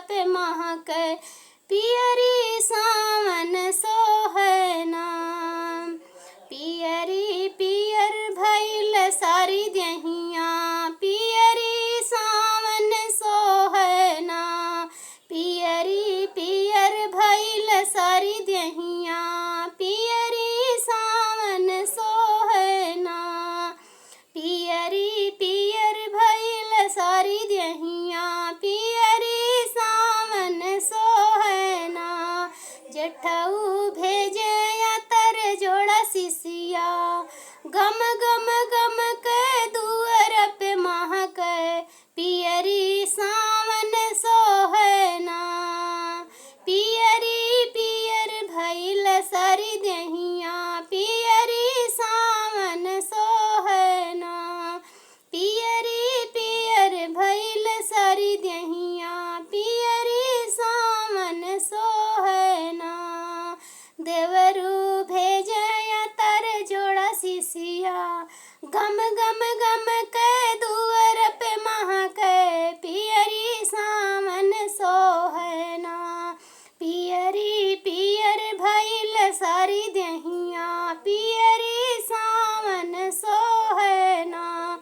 पे महकै पियरी सावन सोहै नाम। पियरी पियर भइल सारी देहिया पियरी सावन सोहै नाम। पियरी पियर भइल सारी देहिया पियरी सावन सोहै नाम। पियरी पियर भइल सारी देहिया पियरी सावन सोहै नाम। जेठऊ भेजे तर जोड़ा सिसिया गम गम गम के दुअर पे महकै पियरी सावन सोहै नाम। पियरी पियर भइल सारी देहिया पियरी सावन सोहै नाम। पियरी पियर भइल सारी देहिया पियरी सावन सोहै नाम। देवरू भेजे तर जोड़ा सिसिया गम गम गम के दुअर पे महकै पियरी सावन सोहै नाम। पियरी पियर भइल सारी देहिया पियरी सावन सोहै नाम।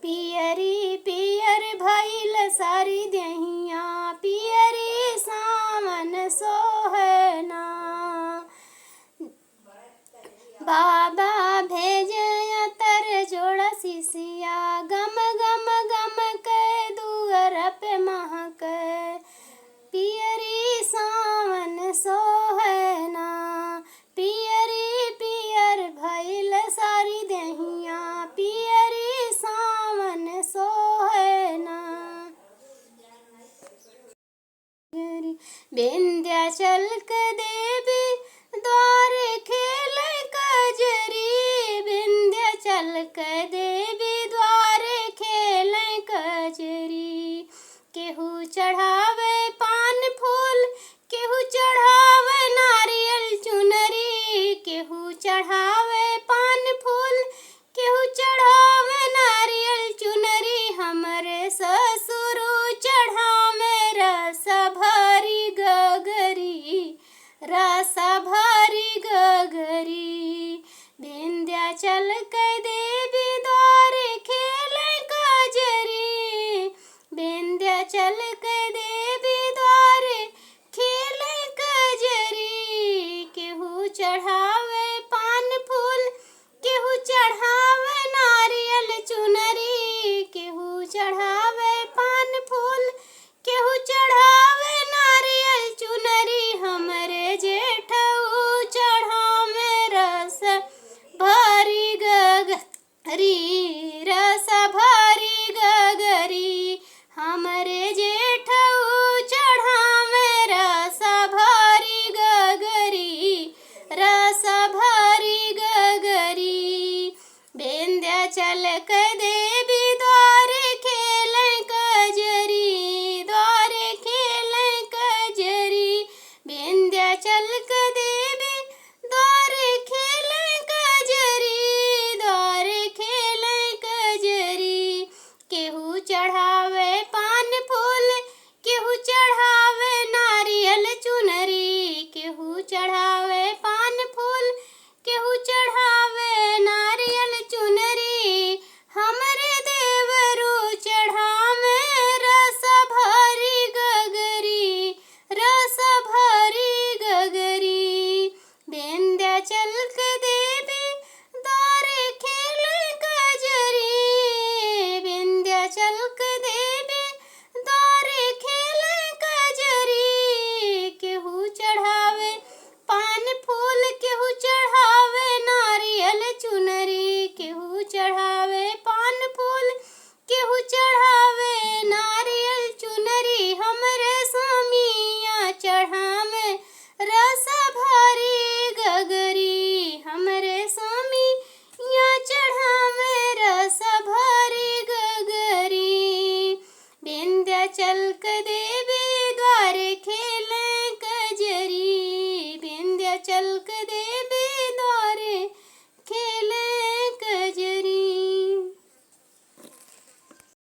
पियरी पियर भइल सारी देहिया पियरी सावन सोहै नाम। बाबा भेजे तर जोड़ा सिसिया गम गम गम के दुअर पे महकै पियरी सावन सोहै नाम। पियरी पियर भइल सारी देहिया पियरी सावन सोहै नाम। विंध्याचल के देवी द्वारे खेलै कजरी। विंध्याचल के देवी द्वारे खेलै कजरी। केहू चढ़ावे पान फूल केहू चढ़ावे नारियल चुनरी। केहू चढ़ावे पान फूल केहू चढ़ावे नारियल चुनरी। हमरे ससुरु चढ़ावे रस भरी गगरी रस भरी गगरी। विंध्याचल के देवी द्वारे खेलै कजरी। विंध्याचल के देवी द्वारे खेलै कजरी। केहू चढ़ावे पान फूल केहू चढ़ावे नारियल चुनरी। केहू चढ़ावे पान फूल केहू चढ़ावे नारियल चुनरी। हमरे जेठऊ चढ़ावे रस भरी गगरी रस भरी गगरी। हमरे जेठऊ चढ़ावे रस भरी गगरी रस भरी गगरी। विंध्याचल के देवी द्वारे खेलै कजरी द्वारे खेलै कजरी। विंध्याचल के देवी द्वारे खेलै कजरी द्वारे खेलै कजरी। केहू चढ़ावे पान फूल केहू चढ़ावे नारियल चुनरी। केहू चढ़ावे पान फूल केहू चढ़ावे नारियल चुनरी। हमरे देवरू चढ़ावे रस भरी गगरी रस भरी गगरी। विंध्याचल के देवी द्वारे खेलै कजरी। विंध्याचल के देवी द्वारे खेलै कजरी। केहू चढ़ावे पान फूल केहू चढ़ावे नारियल चुनरी। केहू चढ़ावे पान फूल केहू चढ़ावे नारियल चुनरी। हमरे स्वामिया चढ़ावे रस भरी गगरी। हमरे स्वामिया चढ़ावे रस भरी गगरी। विंध्याचल के